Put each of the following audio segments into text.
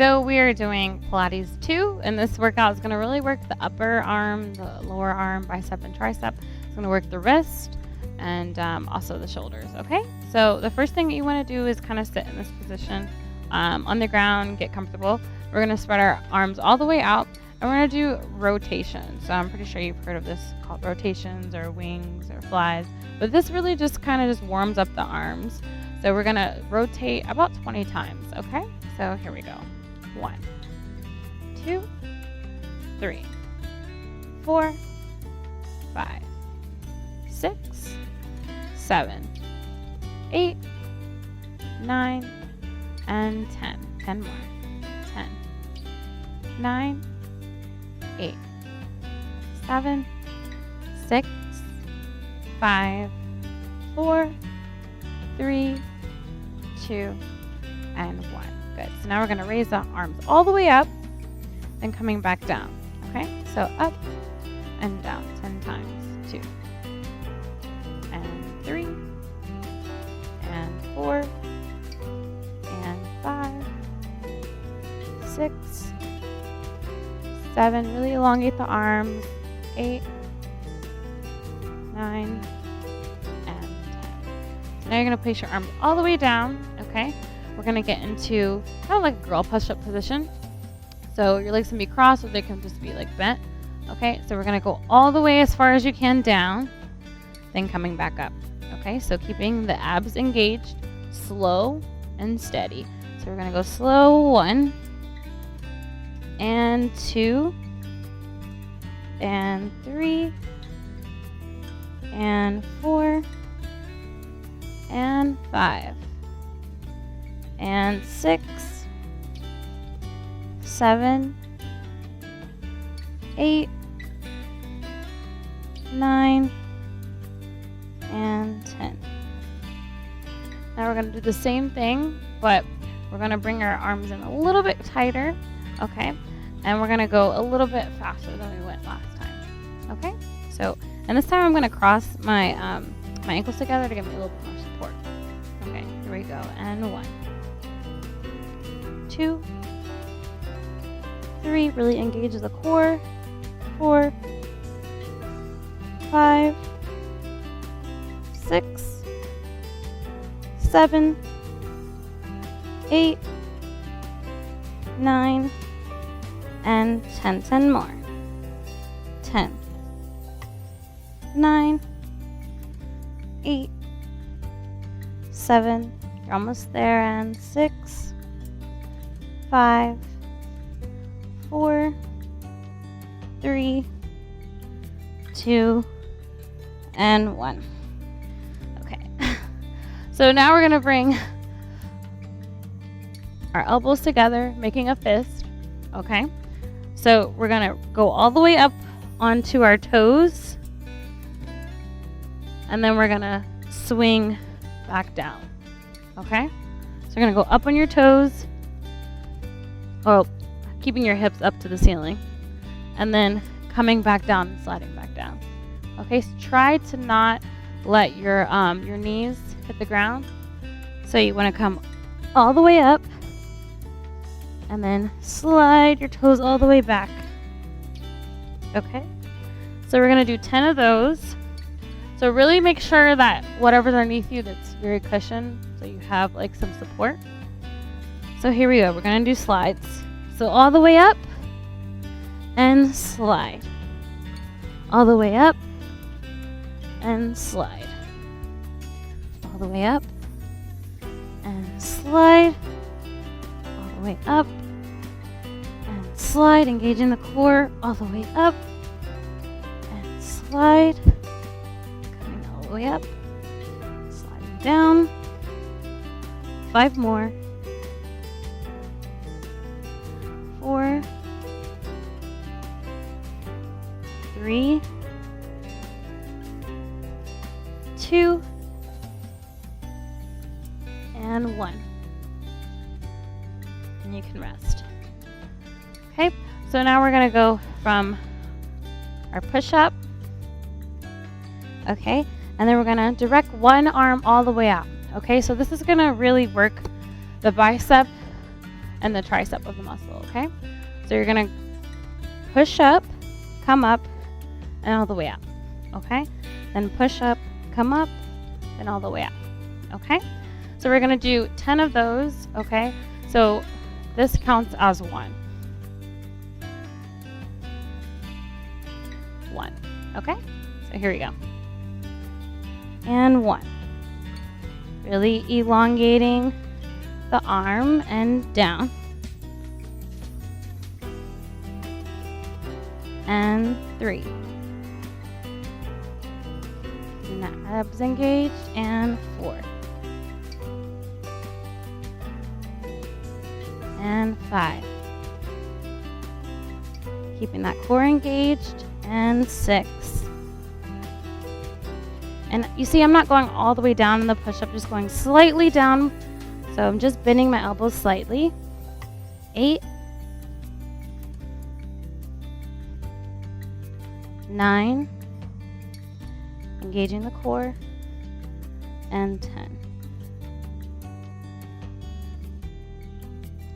So we are doing Pilates 2, and this workout is going to really work the upper arm, the lower arm, bicep, and tricep. It's going to work the wrist and also the shoulders, okay? So the first thing that you want to do is kind of sit in this position on the ground, get comfortable. We're going to spread our arms all the way out, and we're going to do rotations. So I'm pretty sure you've heard of this called rotations or wings or flies, but this really just kind of just warms up the arms. So we're going to rotate about 20 times, okay? So here we go. 1, 2, 3, 4, 5, 6, 7, 8, 9, and 10. 10 more. 10, 9, 8, 7, 6, 5, 4, 3, 2, and 1. Good. So now we're going to raise the arms all the way up and coming back down. Okay? So up and down 10 times. 2 and 3 and 4 and 5, 6, 7. Really elongate the arms. 8, 9, and 10. So now you're going to place your arms all the way down. Okay? We're going to get into kind of like a girl push-up position. So your legs can be crossed or they can just be like bent. Okay, so we're going to go all the way as far as you can down, then coming back up. Okay, so keeping the abs engaged, slow and steady. So we're going to go slow, 1 and 2 and 3 and 4 and 5. And 6, 7, 8, 9, and 10. Now we're going to do the same thing, but we're going to bring our arms in a little bit tighter, okay? And we're going to go a little bit faster than we went last time, okay? So, and this time I'm going to cross my my ankles together to give me a little bit more support. Okay, here we go. And 1, 2, 3, really engage the core. 4, 5, 6, 7, 8, 9, and 10. 10 more. 10, 9, 8, 7, you're almost there, and 6, 5, 4, 3, 2, and 1. Okay. So now we're going to bring our elbows together, making a fist. Okay. So we're going to go all the way up onto our toes, and then we're going to swing back down. Okay. So you're going to go up on your toes, keeping your hips up to the ceiling, and then coming back down and sliding back down. Okay, so try to not let your knees hit the ground. So you want to come all the way up and then slide your toes all the way back. Okay, so we're going to do 10 of those. So really make sure that whatever's underneath you, that's very cushioned, so you have like some support. So here we go. We're going to do slides. So all the way up and slide. All the way up and slide. All the way up and slide. All the way up and slide. Engaging the core. All the way up and slide. Coming all the way up. Sliding down. 5 more. 4, 3, 2, and 1. And you can rest. Okay, so now we're going to go from our push-up. Okay, and then we're going to direct one arm all the way out. Okay, so this is going to really work the bicep and the tricep of the muscle, okay? So you're gonna push up, come up, and all the way up, okay? Then push up, come up, and all the way up, okay? So we're gonna do 10 of those, okay? So this counts as 1. 1, okay? So here we go. And 1. Really elongating the arm and down. And 3. Keeping the abs engaged. And 4. And 5. Keeping that core engaged. And 6. And you see, I'm not going all the way down in the push-up, just going slightly down. So I'm just bending my elbows slightly. 8. 9. Engaging the core. And 10.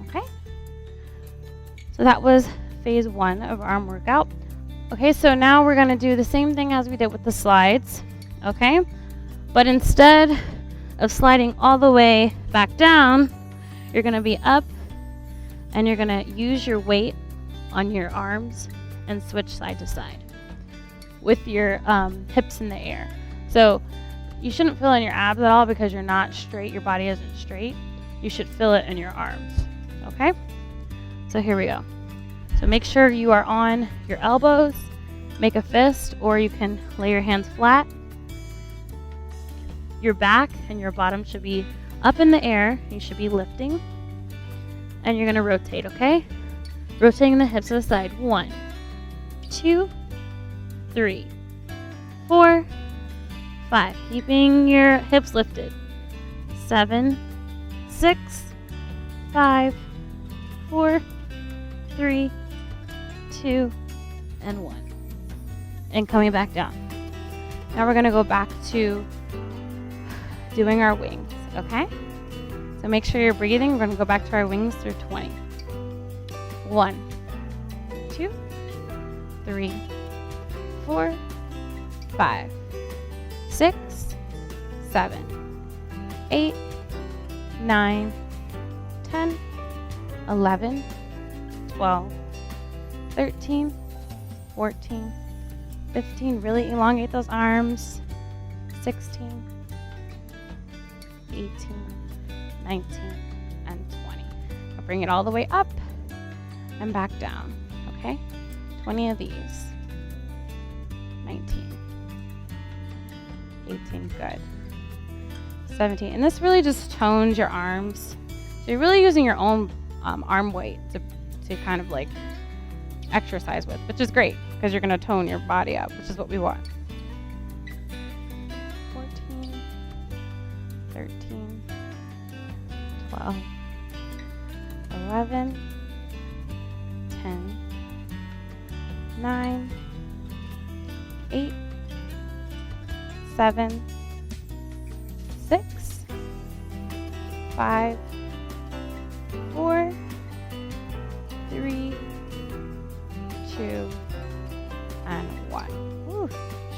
Okay. So that was phase 1 of arm workout. Okay, so now we're going to do the same thing as we did with the slides. Okay, but instead of sliding all the way back down, you're going to be up and you're going to use your weight on your arms and switch side to side with your hips in the air. So you shouldn't feel in your abs at all because you're not straight, your body isn't straight. You should feel it in your arms. Okay, so here we go. So make sure you are on your elbows, make a fist, or you can lay your hands flat. Your back and your bottom should be up in the air. You should be lifting. And you're going to rotate, okay? Rotating the hips to the side. 1, 2, 3, 4, 5. Keeping your hips lifted. 7, 6, 5, 4, 3, 2, and 1. And coming back down. Now we're going to go back to doing our wings, okay? So make sure you're breathing. We're going to go back to our wings through 20. 1, 2, 3, 4, 5, 6, 7, 8, 9, 10, 11, 12, 13, 14, 15. Really elongate those arms. 16, 18, 19, and 20. I'll bring it all the way up and back down, okay? 20 of these. 19, 18, good. 17, and this really just tones your arms. So you're really using your own arm weight to kind of like exercise with, which is great because you're going to tone your body up, which is what we want. 14, 13, 12, 11, 10, 9, 8, 7, 6, 5, 4, 3, 2, and 1. Woo,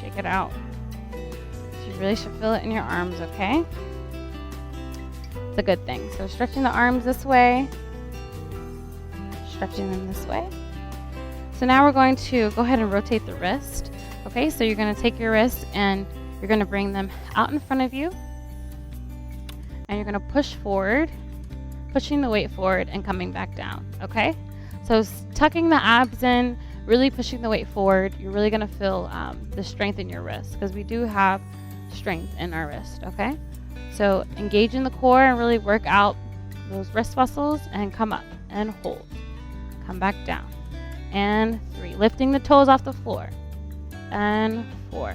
shake it out. You really should feel it in your arms, okay? It's a good thing. So stretching the arms this way, stretching them this way. So now we're going to go ahead and rotate the wrist. Okay, so you're going to take your wrist and you're going to bring them out in front of you. And you're going to push forward, pushing the weight forward and coming back down, okay? So tucking the abs in, really pushing the weight forward, you're really going to feel the strength in your wrist because we do have strength in our wrist, okay? So engage in the core and really work out those wrist muscles and come up and hold. Come back down. And 3, lifting the toes off the floor. And 4.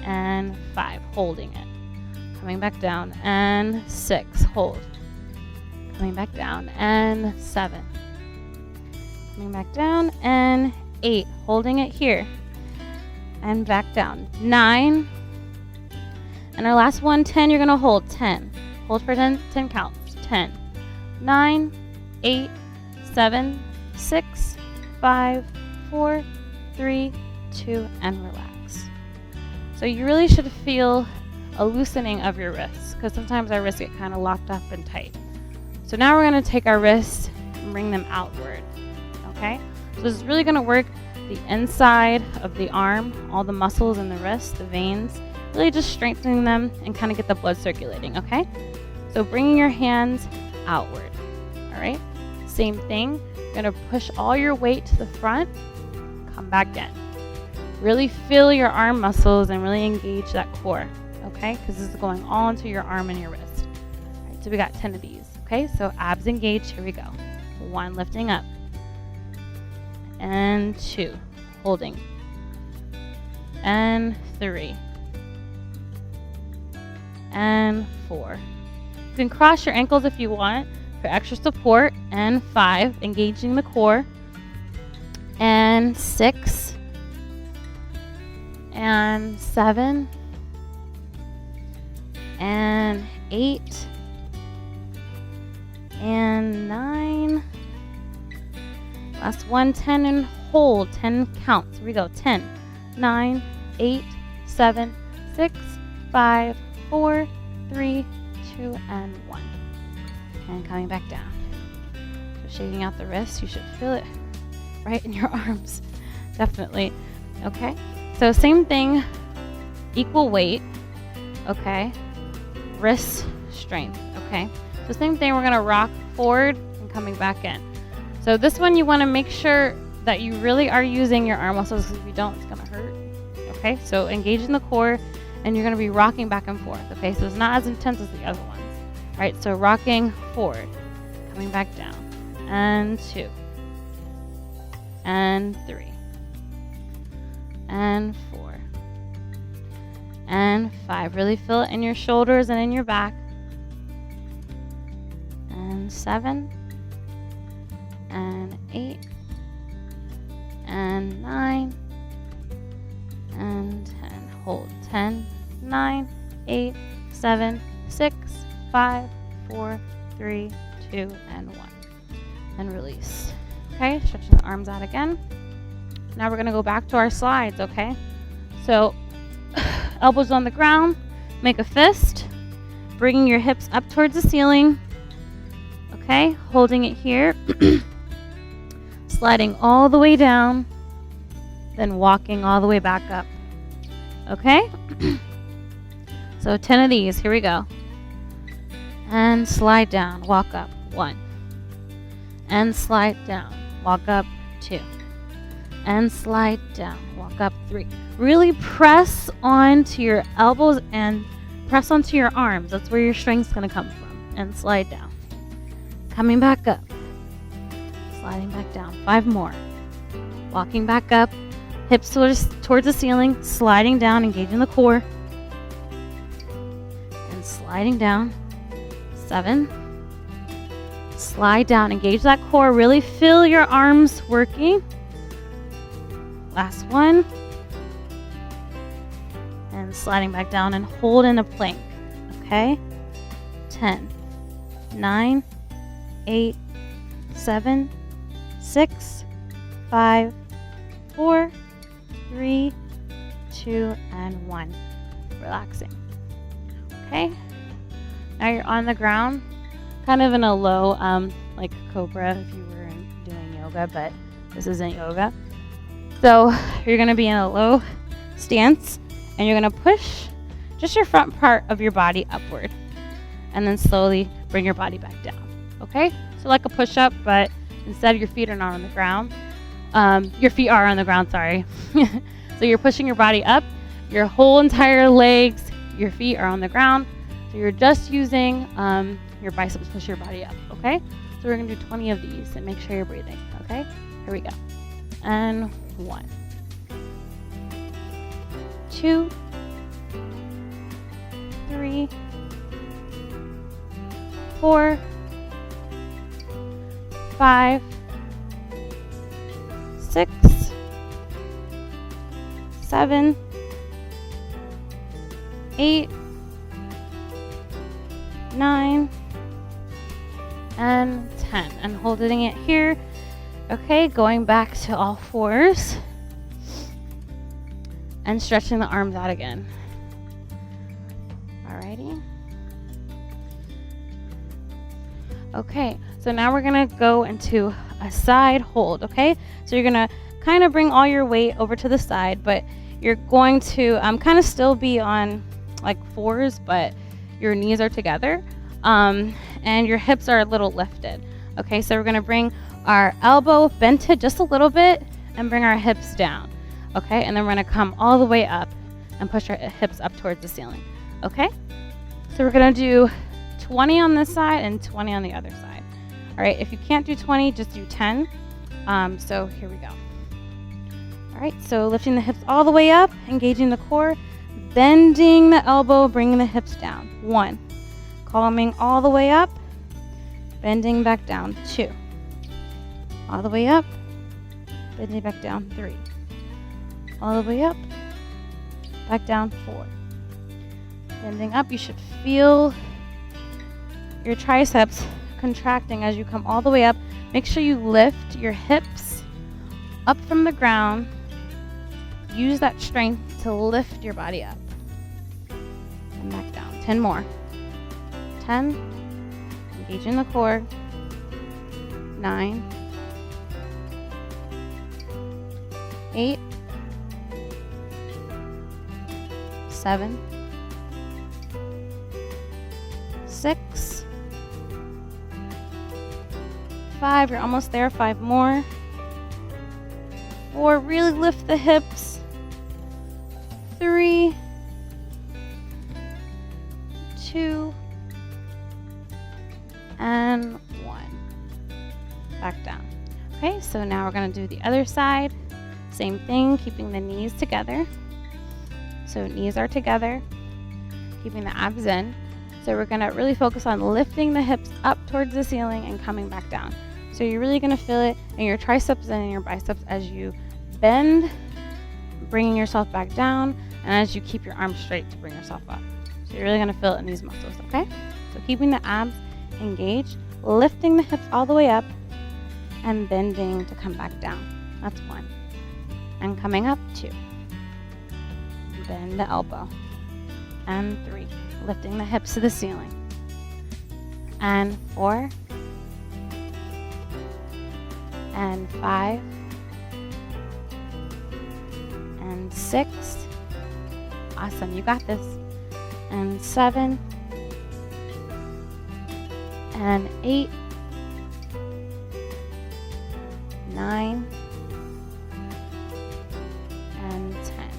And 5, holding it. Coming back down. And 6, hold. Coming back down. And 7. Coming back down. And 8, holding it here. And back down. 9. And our last one, 10, you're going to hold. 10. Hold for 10 counts. 10, 9, 8, 7, 6, 5, 4, 3, 2, and relax. So you really should feel a loosening of your wrists, because sometimes our wrists get kind of locked up and tight. So now we're going to take our wrists and bring them outward. Okay? So this is really going to work the inside of the arm, all the muscles in the wrist, the veins, really just strengthening them and kind of get the blood circulating. Okay? So bringing your hands outward. All right? Same thing. You're going to push all your weight to the front, come back in. Really feel your arm muscles and really engage that core. Okay? Because this is going all into your arm and your wrist. All right, so we got 10 of these. Okay? So abs engaged. Here we go. 1, lifting up. And 2, holding. And 3. And 4. You can cross your ankles if you want for extra support. And 5, engaging the core. And 6. And 7. And 8. And 9. Last one, 10, and hold. 10 counts. Here we go. 10, 9, 8, 7, 6, 5, 4, 3, 2, and 1. And coming back down. So shaking out the wrists. You should feel it right in your arms. Definitely. Okay. So same thing. Equal weight. Okay. Wrist strength. Okay. So same thing. We're going to rock forward and coming back in. So this one, you want to make sure that you really are using your arm muscles, because if you don't, it's going to hurt. Okay, so engage in the core, and you're going to be rocking back and forth. Okay, so it's not as intense as the other ones. All right, so rocking forward, coming back down, and 2, and 3, and 4, and 5. Really feel it in your shoulders and in your back. And 7. And 8, and 9, and 10. Hold. 10, 9, 8, 7, 6, 5, 4, 3, 2, and 1. And release. Okay, stretching the arms out again. Now we're going to go back to our slides, okay? So, elbows on the ground, make a fist, bringing your hips up towards the ceiling, okay? Holding it here. Sliding all the way down, then walking all the way back up. Okay? So 10 of these. Here we go. And slide down, walk up. 1. And slide down, walk up. 2. And slide down, walk up. 3. Really press onto your elbows and press onto your arms. That's where your strength's going to come from. And slide down. Coming back up. Sliding back down. 5 more. Walking back up. Hips towards the ceiling. Sliding down. Engaging the core. And sliding down. 7. Slide down. Engage that core. Really feel your arms working. Last one. And sliding back down and hold in a plank. Okay? 10. 9. 8. 7. 6, 5, 4, 3, 2, and 1. Relaxing. Okay. Now you're on the ground, kind of in a low, like cobra if you were doing yoga, but this isn't yoga. So you're going to be in a low stance, and you're going to push just your front part of your body upward, and then slowly bring your body back down. Okay. So like a push-up, but instead your feet are not on the ground. Your feet are on the ground, sorry. So you're pushing your body up. Your whole entire legs, your feet are on the ground. So you're just using your biceps to push your body up, okay? So we're going to do 20 of these and make sure you're breathing, okay? Here we go. And 1, 2, 3, 4, 5, 6, 7, 8, 9, and 10. And holding it here. Okay, going back to all fours. And stretching the arms out again. Alrighty. Okay, so now we're gonna go into a side hold, okay? So you're gonna kind of bring all your weight over to the side, but you're going to kind of still be on like fours, but your knees are together, and your hips are a little lifted. Okay, so we're gonna bring our elbow bented just a little bit and bring our hips down. Okay, and then we're gonna come all the way up and push our hips up towards the ceiling. Okay, so we're gonna do 20 on this side and 20 on the other side. All right, if you can't do 20, just do 10. So here we go. All right, so lifting the hips all the way up, engaging the core, bending the elbow, bringing the hips down. 1, coming all the way up, bending back down. 2, all the way up, bending back down. 3, all the way up, back down. 4, bending up. You should feel your triceps contracting as you come all the way up. Make sure you lift your hips up from the ground. Use that strength to lift your body up. And back down. 10 more. 10. Engage in the core. 9. 8. 7. 6. 5, you're almost there. 5 more. 4, really lift the hips. 3, 2, and 1. Back down. Okay, so now we're going to do the other side. Same thing, keeping the knees together. So knees are together, keeping the abs in. So we're going to really focus on lifting the hips up towards the ceiling and coming back down. So you're really going to feel it in your triceps and in your biceps as you bend, bringing yourself back down, and as you keep your arms straight to bring yourself up. So you're really going to feel it in these muscles, okay? So keeping the abs engaged, lifting the hips all the way up, and bending to come back down. That's 1. And coming up, 2. Bend the elbow. And 3. Lifting the hips to the ceiling. And 4. And 5. And 6. Awesome, you got this. And 7. And 8. 9. And 10.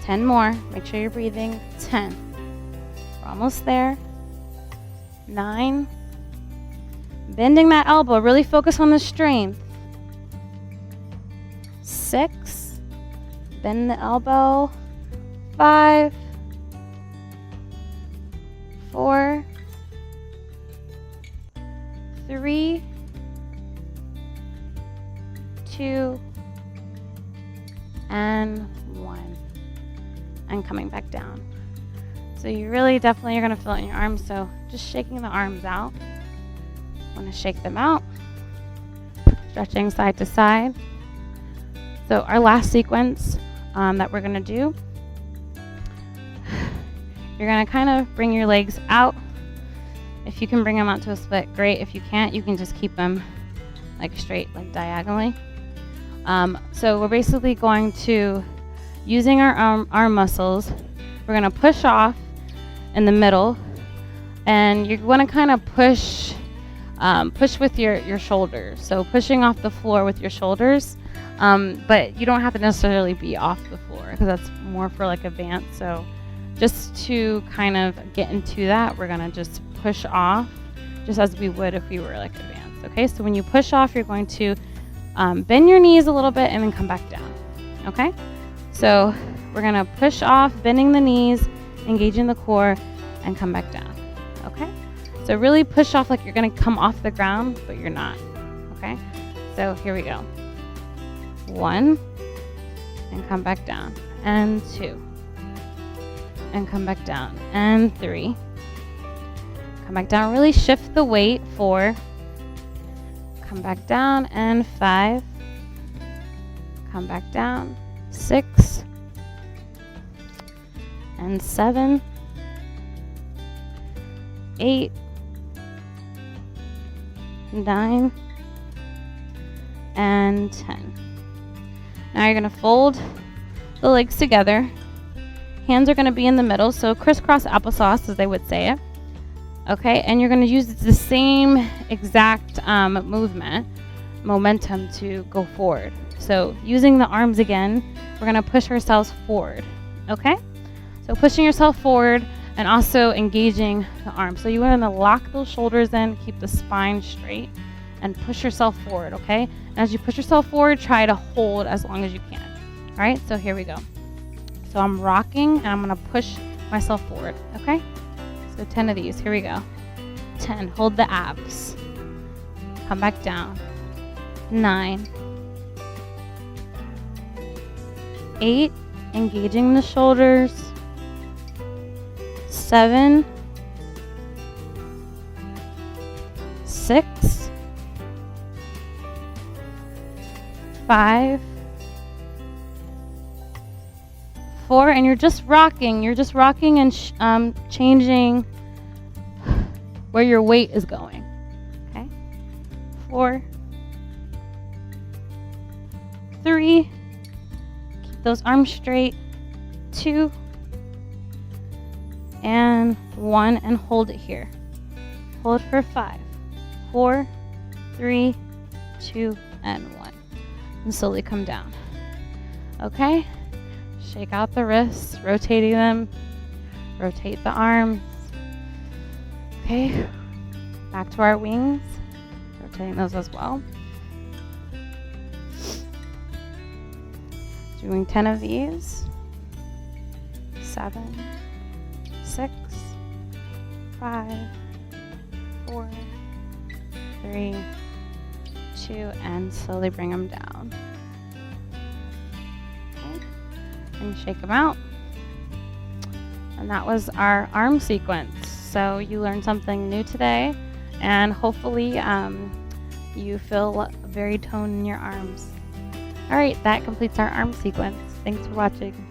10 more. Make sure you're breathing. 10. We're almost there. 9. Bending that elbow. Really focus on the strength. 6. Bend the elbow. 5. 4. 3. 2. And 1. And coming back down. So you really definitely are going to feel it in your arms. So just shaking the arms out. Want to shake them out. Stretching side to side. So our last sequence that we're going to do, you're going to kind of bring your legs out. If you can bring them out to a split, great. If you can't, you can just keep them like straight, like diagonally. So we're basically going to, using our arm muscles, we're going to push off in the middle, and you're going to kind of push with your shoulders. So pushing off the floor with your shoulders, but you don't have to necessarily be off the floor because that's more for like advanced. So just to kind of get into that, we're going to just push off just as we would if we were like advanced. Okay, so when you push off, you're going to bend your knees a little bit and then come back down. Okay, so we're going to push off, bending the knees, engaging the core, and come back down. Okay, so really push off like you're going to come off the ground, but you're not. Okay, so here we go. 1, and come back down, and 2, and come back down, and 3, Come back down, really shift the weight. 4. Come back down, and 5. Come back down, 6. And 7. 8. 9. And 10. Now you're going to fold the legs together. Hands are going to be in the middle, so crisscross applesauce, as they would say it. Okay, and you're going to use the same exact momentum to go forward. So using the arms again, we're going to push ourselves forward. Okay, so pushing yourself forward and also engaging the arms. So you want to lock those shoulders in, keep the spine straight, and push yourself forward. Okay, and as you push yourself forward, try to hold as long as you can. All right, so here we go. So I'm rocking and I'm going to push myself forward. Okay, so 10 of these. Here we go. 10. Hold the abs. Come back down. 9. 8. Engaging the shoulders. 7. 6. 5. 4, and you're just rocking. You're just rocking and changing where your weight is going. Okay. 4. 3. Keep those arms straight. 2. And 1, and hold it here. Hold for 5. 4, 3, 2, and 1. And slowly come down. Okay. Shake out the wrists, rotating them. Rotate the arms. Okay. Back to our wings. Rotating those as well. Doing 10 of these. 7, 6, 5, 4, 3, 2, and slowly bring them down. Okay. And shake them out. And that was our arm sequence. So you learned something new today, and hopefully you feel very toned in your arms. All right, that completes our arm sequence. Thanks for watching.